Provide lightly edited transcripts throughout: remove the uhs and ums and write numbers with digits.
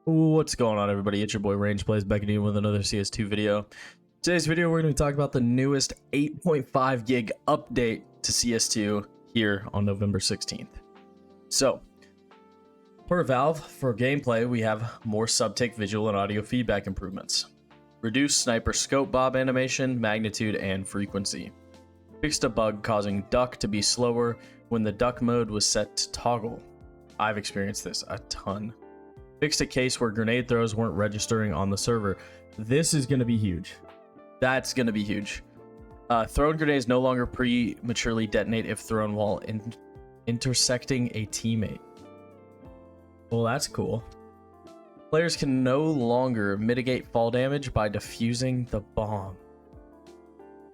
What's going on, everybody? It's your boy Range Plays back again with another CS2 video. Today's video, we're going to be talking about the newest 8.5 gig update to CS2 here on November 16th. So, per Valve, for gameplay, we have more subtick visual and audio feedback improvements. Reduced sniper scope bob animation, magnitude, and frequency. Fixed a bug causing duck to be slower when the duck mode was set to toggle. I've experienced this a ton. Fixed a case where grenade throws weren't registering on the server. This is going to be huge. That's going to be huge. Thrown grenades no longer prematurely detonate if thrown while intersecting a teammate. Well, that's cool. Players can no longer mitigate fall damage by defusing the bomb.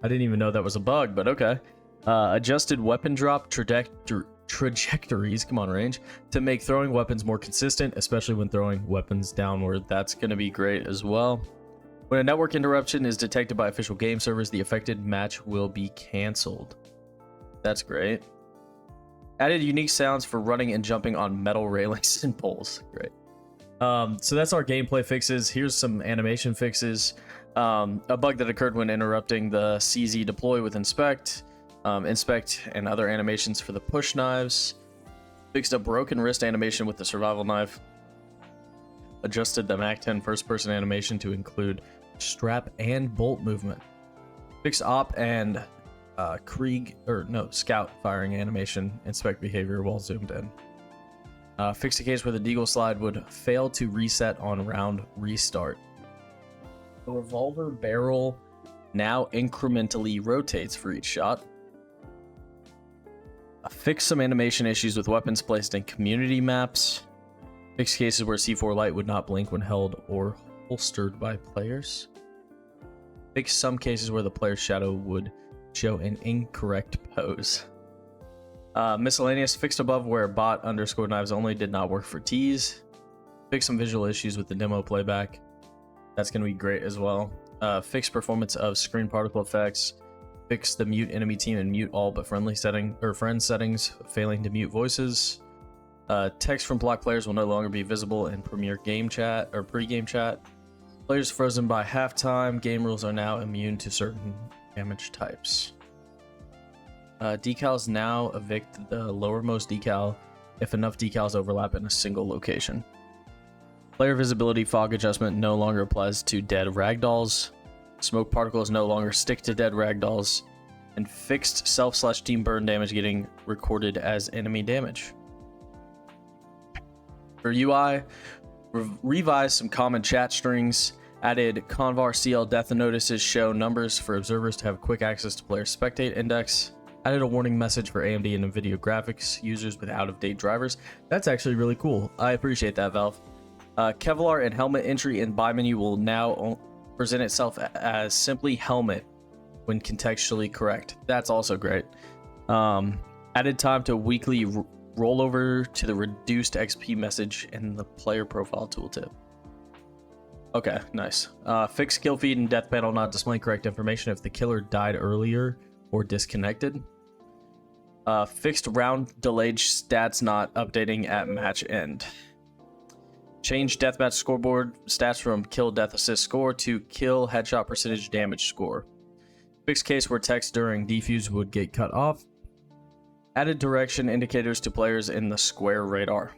I didn't even know that was a bug, but okay. Adjusted weapon drop trajectories, come on Range, to make throwing weapons more consistent, especially when throwing weapons downward. That's going to be great as well. When a network interruption is detected by official game servers, the affected match will be canceled. That's great. Added unique sounds for running and jumping on metal railings and poles. Great. So that's our gameplay fixes. Here's some animation fixes. A bug that occurred when interrupting the CZ deploy with inspect. Inspect and other animations for the push knives. Fixed a broken wrist animation with the survival knife. Adjusted the MAC-10 first-person animation to include strap and bolt movement. Fixed op and scout firing animation. Inspect behavior while zoomed in. Fixed a case where the deagle slide would fail to reset on round restart. The revolver barrel now incrementally rotates for each shot. Fix some animation issues with weapons placed in community maps. Fix cases where C4 light would not blink when held or holstered by players. Fix some cases where the player's shadow would show an incorrect pose. Miscellaneous fixed above where bot underscore knives only did not work for T's. Fix some visual issues with the demo playback. That's going to be great as well. Fix performance of screen particle effects. Fix the mute enemy team and mute all but friendly friend settings, failing to mute voices. Text from blocked players will no longer be visible in Premier game chat or pre-game chat. Players frozen by halftime. Game rules are now immune to certain damage types. Decals now evict the lowermost decal if enough decals overlap in a single location. Player visibility fog adjustment no longer applies to dead ragdolls. Smoke particles no longer stick to dead ragdolls. And fixed self/team burn damage getting recorded as enemy damage. For UI, revised some common chat strings. Added Convar CL death notices show numbers for observers to have quick access to player spectate index. Added a warning message for AMD and NVIDIA graphics users with out-of-date drivers. That's actually really cool. I appreciate that, Valve. Kevlar and helmet entry in buy menu will now present itself as simply helmet when contextually correct. That's also great. Added time to weekly rollover to the reduced XP message in the player profile tooltip. Okay, nice. Fixed kill feed and death panel not displaying correct information if the killer died earlier or disconnected. Fixed round delayed stats not updating at match end. Change deathmatch scoreboard stats from kill death assist score to kill headshot percentage damage score. Fixed case where text during defuse would get cut off. Added direction indicators to players in the square radar.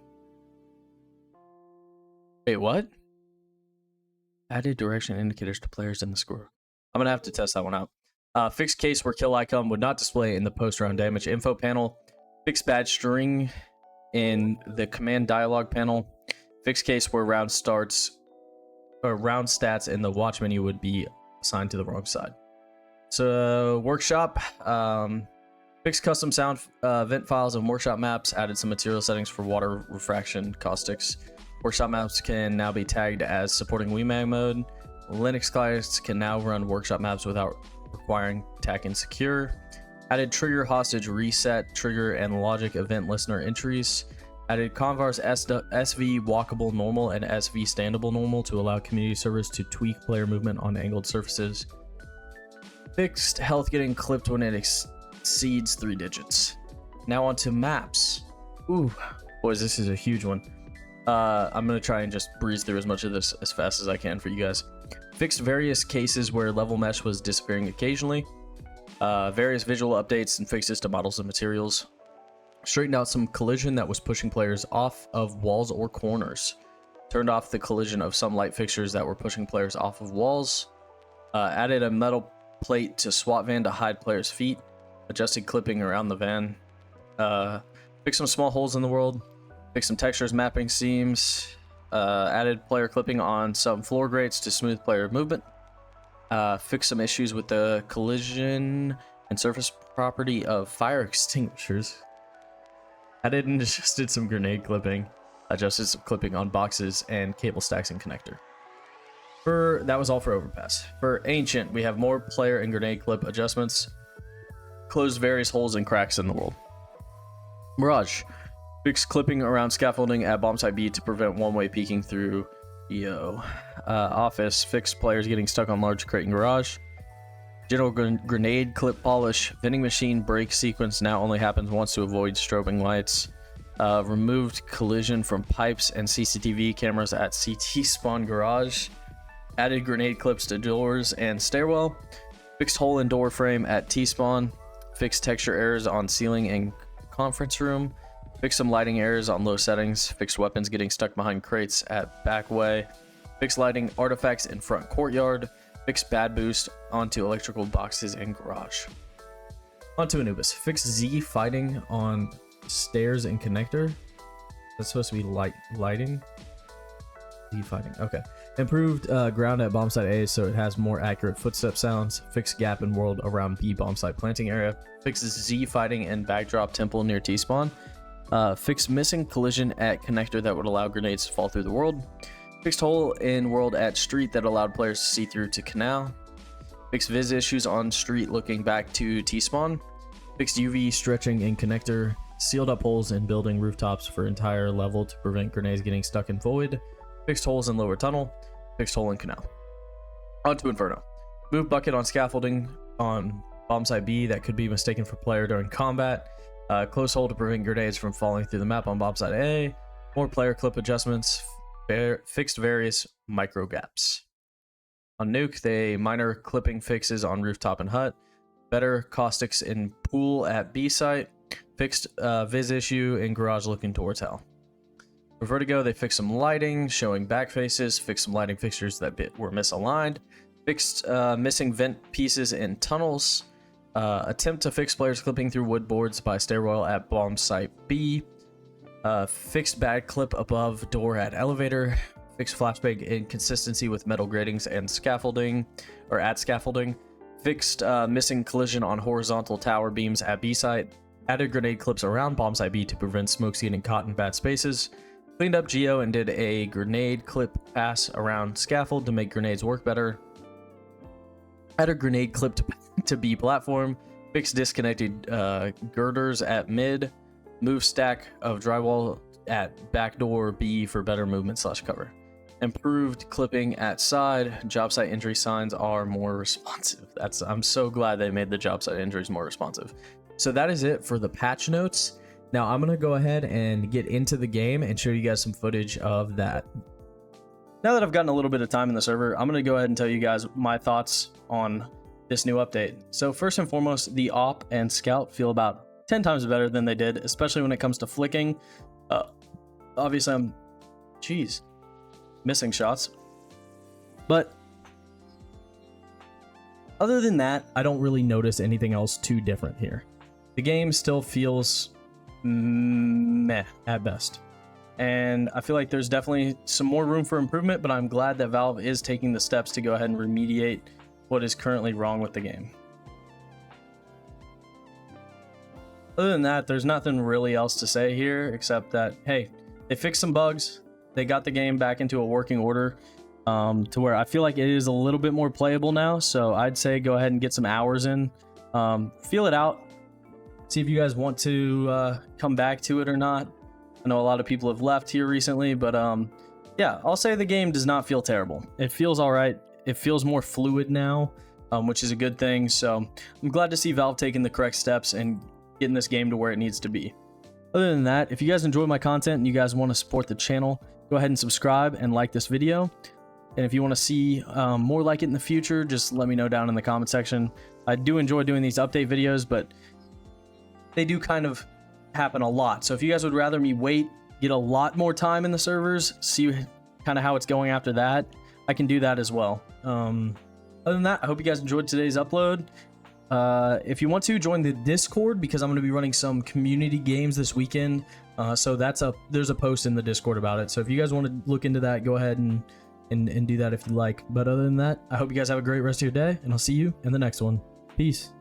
Wait, what? Added direction indicators to players in the square. I'm gonna have to test that one out. Fixed case where kill icon would not display in the post-round damage info panel. Fixed badge string in the command dialog panel. Fixed case where round stats in the watch menu would be assigned to the wrong side. So workshop, fixed custom sound vent files and workshop maps. Added some material settings for water, refraction, caustics. Workshop maps can now be tagged as supporting WMAG mode. Linux clients can now run workshop maps without requiring tack and secure. Added trigger hostage reset, trigger and logic event listener entries. Added Convar's SV walkable normal and SV standable normal to allow community servers to tweak player movement on angled surfaces. Fixed health getting clipped when it exceeds 3 digits. Now on to maps. Ooh, boys, this is a huge one. I'm going to try and just breeze through as much of this as fast as I can for you guys. Fixed various cases where level mesh was disappearing occasionally. Various visual updates and fixes to models and materials. Straightened out some collision that was pushing players off of walls or corners. Turned off the collision of some light fixtures that were pushing players off of walls. Added a metal plate to SWAT van to hide players' feet. Adjusted clipping around the van. Fixed some small holes in the world. Fixed some textures, mapping seams. Added player clipping on some floor grates to smooth player movement. Fixed some issues with the collision and surface property of fire extinguishers. Added and adjusted some grenade clipping. Adjusted some clipping on boxes and cable stacks and connector. That was all for Overpass. For Ancient, we have more player and grenade clip adjustments. Closed various holes and cracks in the world. Mirage. Fixed clipping around scaffolding at bomb site B to prevent one-way peeking through EO. Office. Fixed players getting stuck on large crate and garage. General grenade clip polish. Vending machine break sequence now only happens once to avoid strobing lights. Removed collision from pipes and CCTV cameras at CT spawn garage. Added grenade clips to doors and stairwell. Fixed hole in door frame at T-spawn. Fixed texture errors on ceiling and conference room. Fixed some lighting errors on low settings. Fixed weapons getting stuck behind crates at backway. Fixed lighting artifacts in front courtyard. Fixed bad boost onto electrical boxes and garage. Onto Anubis. Fixed Z fighting on stairs and connector. That's supposed to be lighting. Z fighting. Okay. Improved ground at bomb site A so it has more accurate footstep sounds. Fixed gap in world around B bomb site planting area. Fixed Z fighting and backdrop temple near T spawn. Fixed missing collision at connector that would allow grenades to fall through the world. Fixed hole in world at street that allowed players to see through to canal. Fixed viz issues on street looking back to T-spawn. Fixed UV stretching in connector. Sealed up holes in building rooftops for entire level to prevent grenades getting stuck in void. Fixed holes in lower tunnel. Fixed hole in canal. Onto Inferno. Move bucket on scaffolding on bomb site B that could be mistaken for player during combat. Close hole to prevent grenades from falling through the map on bomb site A. More player clip adjustments. Fixed various micro gaps. On Nuke, they minor clipping fixes on rooftop and hut. Better caustics in pool at B site. Fixed viz issue in garage looking towards hell. For Vertigo, they fixed some lighting showing back faces. Fixed some lighting fixtures that were misaligned. Fixed missing vent pieces in tunnels. Attempt to fix players clipping through wood boards by stairwell at bomb site B. Fixed bad clip above door at elevator. Fixed flashbang inconsistency with metal gratings and scaffolding, or at scaffolding. Fixed missing collision on horizontal tower beams at B site. Added grenade clips around bomb site B to prevent smokes getting caught in bad spaces. Cleaned up Geo and did a grenade clip pass around scaffold to make grenades work better. Added grenade clip to B platform. Fixed disconnected girders at mid. Move stack of drywall at backdoor B for better movement / cover. Improved clipping at side. Job site injury signs are more responsive. I'm so glad they made the job site injuries more responsive. So that is it for the patch notes. Now I'm gonna go ahead and get into the game and show you guys some footage of that. Now that I've gotten a little bit of time in the server, I'm gonna go ahead and tell you guys my thoughts on this new update. So first and foremost, the AWP and Scout feel about 10 times better than they did, especially when it comes to flicking. Obviously I'm missing shots, but other than that, I don't really notice anything else too different here. The game still feels meh at best, and I feel like there's definitely some more room for improvement, but I'm glad that Valve is taking the steps to go ahead and remediate what is currently wrong with the game. Other than that, there's nothing really else to say here except that, hey, they fixed some bugs. They got the game back into a working order to where I feel like it is a little bit more playable now. So I'd say go ahead and get some hours in, feel it out, see if you guys want to come back to it or not. I know a lot of people have left here recently, but yeah, I'll say the game does not feel terrible. It feels all right. It feels more fluid now, which is a good thing. So I'm glad to see Valve taking the correct steps and getting this game to where it needs to be. Other than that, if you guys enjoy my content and you guys want to support the channel, go ahead and subscribe and like this video. And if you want to see more like it in the future, just let me know down in the comment section. I do enjoy doing these update videos, but they do kind of happen a lot. So if you guys would rather me wait, get a lot more time in the servers, see kind of how it's going after that, I can do that as well. Other than that, I hope you guys enjoyed today's upload. If you want to join the Discord, because I'm going to be running some community games this weekend, so there's a post in the Discord about it. So if you guys want to look into that, go ahead and do that if you like. But other than that, I hope you guys have a great rest of your day, and I'll see you in the next one. Peace.